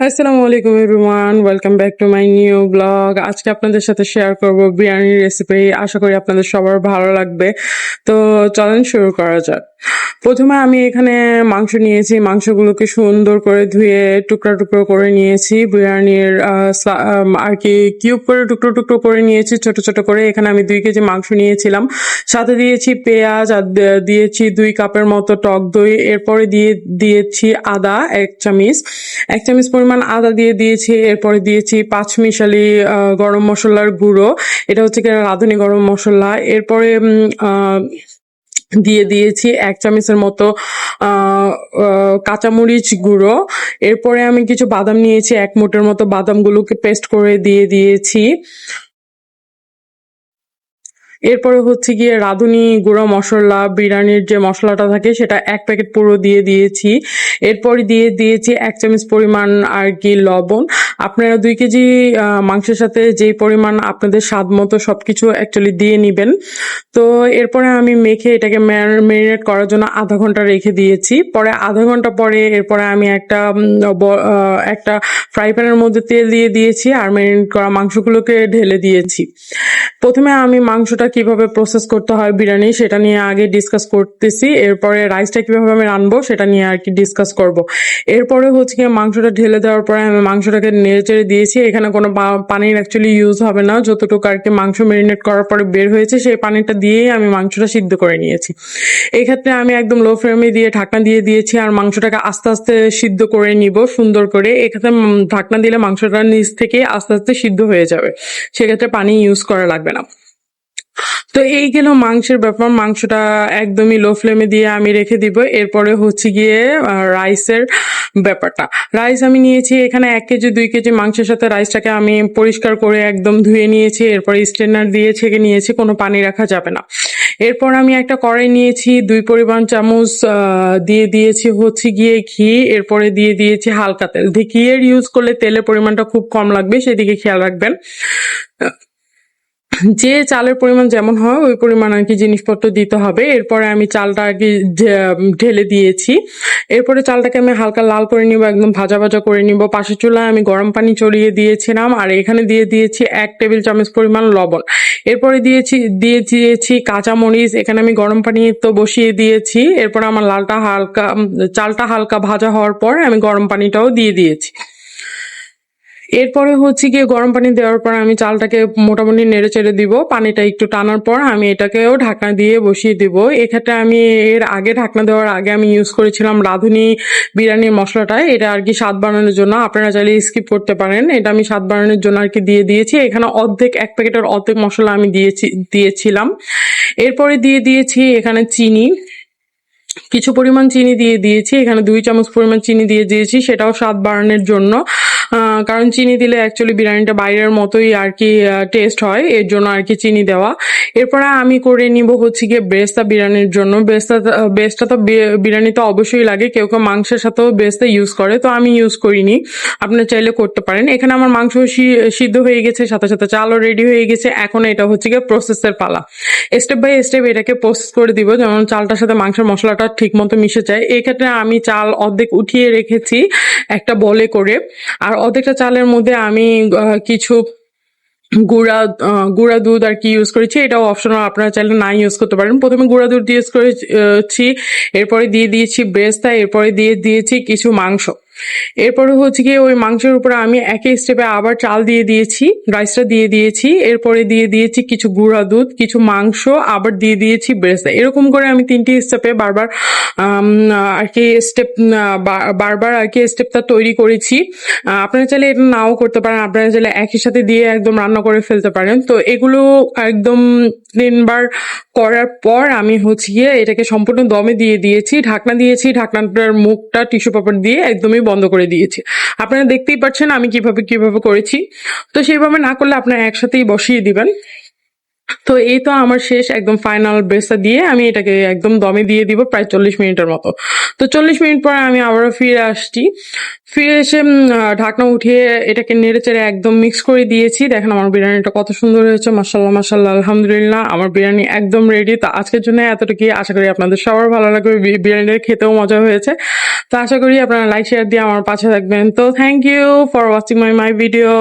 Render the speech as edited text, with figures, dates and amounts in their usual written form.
আসসালামু আলাইকুম everyone, welcome back to my new blog. আজকে আপনাদের সাথে শেয়ার করব বিরিয়ানির রেসিপি। আশা করি আপনাদের সবার ভালো লাগবে। তো চলেন শুরু করা যাক। প্রথমে আমি এখানে মাংস নিয়েছি, মাংসগুলোকে সুন্দর করে ধুয়ে টুকরো টুকরো করে নিয়েছি। বিরিয়ানির আর কি কিউব করে টুকরো টুকরো করে নিয়েছি ছোট ছোট করে। এখানে আমি 2 কেজি মাংস নিয়েছিলাম, সাথে দিয়েছি পেঁয়াজ আর দিয়েছি 2 কাপের মতো টক দই। এরপরে দিয়েছি আদা 1 চামচ, 1 চামচ পরিমাণ আদা দিয়ে দিয়েছি। এরপরে দিয়েছি 5 মিশালি গরম মশলার গুঁড়ো, এটা হচ্ছে কি রাঁধুনি গরম মশলা। এরপরে দিয়ে দিয়েছি 1 চামচের মতো কাঁচামরিচ গুঁড়ো। এরপরে আমি কিছু বাদাম নিয়েছি, 1 মুঠের মতো বাদামগুলোকে পেস্ট করে দিয়ে দিয়েছি। এরপরে হচ্ছে গিয়ে রাঁধুনি গুঁড়ো মশলা, বিরিয়ানির যে মশলাটা থাকে সেটা 1 প্যাকেট পুরো দিয়ে দিয়েছি। এরপরে দিয়ে দিয়েছি 1 চামচ পরিমাণ আর কি লবণ। আপনারা 2 কেজি মাংসের সাথে যেই পরিমাণ আপনাদের স্বাদ মতো সবকিছু অ্যাকচুয়ালি দিয়ে নিবেন। তো এরপরে আমি মেখে এটাকে ম্যারিনেট করার জন্য আধা ঘন্টা রেখে দিয়েছি। পরে আধা ঘন্টা পরে এরপরে আমি একটা ফ্রাই প্যানের মধ্যে তেল দিয়ে দিয়েছি আর ম্যারিনেট করা মাংসগুলোকে ঢেলে দিয়েছি। প্রথমে আমি মাংসটা কিভাবে প্রসেস করতে হয় বিরিয়ানি সেটা নিয়ে আগে ডিসকাস করতেছি। এরপরে রাইসটা কিভাবে আমি রানবো সেটা নিয়ে আর কি ডিসকাস করব। এরপরে হচ্ছে গিয়ে মাংসটা ঢেলে দেওয়ার পরে আমি মাংসটাকে নেড়েচেড়ে দিয়েছি। এখানে কোনো পানির অ্যাকচুয়ালি ইউজ হবে না, যতটুকু আর কি মাংস ম্যারিনেট করার পরে বের হয়েছে সেই পানিটা দিয়েই আমি মাংসটা সিদ্ধ করে নিয়েছি। এই ক্ষেত্রে আমি একদম লো ফ্লেমে দিয়ে ঢাকনা দিয়ে দিয়েছি আর মাংসটাকে আস্তে আস্তে সিদ্ধ করে নিব সুন্দর করে। এক্ষেত্রে ঢাকনা দিলে মাংসটা নিচ থেকে আস্তে আস্তে সিদ্ধ হয়ে যাবে, সেক্ষেত্রে পানি ইউজ করা লাগবে না। তো এই গেল মাংসের ব্যাপার। মাংসটা একদমই লো ফ্লেমে দিয়ে আমি রেখে দিব। এরপরে হচ্ছে গিয়ে রাইসের ব্যাপারটা। রাইস আমি নিয়েছি এখানে 1 কেজি 2 কেজি মাংসের সাথে রাইসটাকে আমি পরিষ্কার করে একদম ধুয়ে নিয়েছি। এরপরে স্ট্রেনার দিয়ে ছেঁকে নিয়েছি, কোনো পানি রাখা যাবে না। এরপর আমি একটা কড়াই নিয়েছি, 2 পরিমাণ চামচ দিয়ে দিয়েছি হচ্ছে গিয়ে ঘি। এরপরে দিয়ে দিয়েছি হালকা তেল। ঘিয়ের ইউজ করলে তেলের পরিমাণটা খুব কম লাগবে, সেদিকে খেয়াল রাখবেন। যে চালের পরিমাণ যেমন হয় ওই পরিমাণ আর কি জিনিসপত্র দিতে হবে। এরপরে আমি চালটা আর কি ঢেলে দিয়েছি। এরপরে চালটাকে আমি হালকা লাল করে নিব, একদম ভাজা ভাজা করে নিব। পাশের চুলায় আমি গরম পানি চড়িয়ে দিয়েছিলাম আর এখানে দিয়ে দিয়েছি 1 টেবিল চামচ পরিমাণ লবণ। এরপরে দিয়ে দিয়েছি কাঁচামরিচ। এখানে আমি গরম পানি তো বসিয়ে দিয়েছি। এরপরে আমার চালটা হালকা ভাজা হওয়ার পর আমি গরম পানিটাও দিয়ে দিয়েছি। এরপরে হচ্ছে গিয়ে গরম পানি দেওয়ার পর আমি চালটাকে মোটামুটি নেড়ে চেড়ে দিব। পানিটা একটু টানার পর আমি এটাকেও ঢাকনা দিয়ে বসিয়ে দিব। এক্ষেত্রে আমি এর আগে ঢাকনা দেওয়ার আগে আমি ইউজ করেছিলাম রাঁধুনি বিরিয়ানির মশলাটা, এটা আর কি স্বাদ বাড়ানোর জন্য। আপনারা চাইলে স্কিপ করতে পারেন, এটা আমি স্বাদ বাড়ানোর জন্য আর কি দিয়ে দিয়েছি। এখানে 1 প্যাকেটের অর্ধেক মশলা আমি দিয়েছিলাম। এরপরে দিয়ে দিয়েছি এখানে চিনি, কিছু পরিমাণ চিনি দিয়ে দিয়েছি। এখানে 2 চামচ পরিমাণ চিনি দিয়ে দিয়েছি, সেটাও স্বাদ বাড়ানোর জন্য। কারণ চিনি দিলে অ্যাকচুয়ালি বিরিয়ানিটা বাইরের মতোই আর কি টেস্ট হয়, এর জন্য আর কি চিনি দেওয়া। এরপরে আমি করে নিব হচ্ছে গিয়ে বেরেস্তা বিরিয়ানির জন্য। বেরেস্তা তো বিরিয়ানিতে অবশ্যই লাগে, কেউ কেউ মাংসের সাথেও বেরেস্তা ইউজ করে, তো আমি ইউজ করিনি, আপনারা চাইলে করতে পারেন। এখানে আমার মাংস সিদ্ধ হয়ে গেছে, সাথে সাথে চালও রেডি হয়ে গেছে। এখন এটা হচ্ছে গিয়ে প্রসেসের পালা। স্টেপ বাই স্টেপ এটাকে প্রসেস করে দিব, যেমন চালটার সাথে মাংসের মশলাটা ঠিক মতো মিশে যায়। এই ক্ষেত্রে আমি চাল অর্ধেক উঠিয়ে রেখেছি একটা বলে করে, আর অর্ধেকটা চালের মধ্যে আমি কিছু গুঁড়া দুধ আর কি ইউজ করেছি, এটাও অপশনাল, আপনারা চাইলে না ইউজ করতে পারেন। প্রথমে গুঁড়া দুধ ইউজ করেছি, এরপরে দিয়ে দিয়েছি বেরেস্তা, এরপরে দিয়ে দিয়েছি কিছু মাংস। এরপরে হচ্ছে গিয়ে ওই মাংসের উপরে আমি একই স্টেপে আবার চাল দিয়ে দিয়েছি, রাইসটা দিয়ে দিয়েছি। এরপরে দিয়ে দিয়েছি কিছু গুঁড়া দুধ, কিছু মাংস, আবার দিয়ে দিয়েছি বেরেস্তা। এরকম করে আমি 3টি স্টেপে বারবার আর কি বারবার আর কি স্টেপটা তৈরি করেছি। আপনারা চাইলে এটা নাও করতে পারেন, আপনারা চাইলে একই সাথে দিয়ে একদম রান্না করে ফেলতে পারেন। তো এগুলো একদম 3বার করার পর আমি হচ্ছে গিয়ে এটাকে সম্পূর্ণ দমে দিয়ে দিয়েছি, ঢাকনা দিয়েছি। ঢাকনাটার মুখটা টিস্যু পেপার দিয়ে একদমই বন্ধ করে দিয়েছি। আপনারা দেখতেই পাচ্ছেন আমি কিভাবে করেছি। তো সেইভাবে না করলে আপনারা একসাথেই বসিয়ে দিবেন। তো এই তো আমার শেষ একদম ফাইনাল ব্রেসটা দিয়ে আমি এটাকে একদম দমে দিয়ে দিব প্রায় 40 মিনিটের মতো। তো 40 মিনিট পরে আমি আবারও ফিরে আসছি। ফিরে এসে ঢাকনা উঠিয়ে এটাকে নেড়েচেড়ে একদম মিক্স করে দিয়েছি। দেখেন আমার বিরিয়ানিটা কত সুন্দর হয়েছে, মাশাআল্লাহ মাশাআল্লাহ, আলহামদুলিল্লাহ। আমার বিরিয়ানি একদম রেডি। তো আজকের জন্য এতটুকুই। আশা করি আপনাদের সবার ভালো লাগবে। বিরিয়ানিটা খেতেও মজা হয়েছে। তো আশা করি আপনারা লাইক শেয়ার দিয়ে আমার পাশে থাকবেন। তো thank you for watching my video.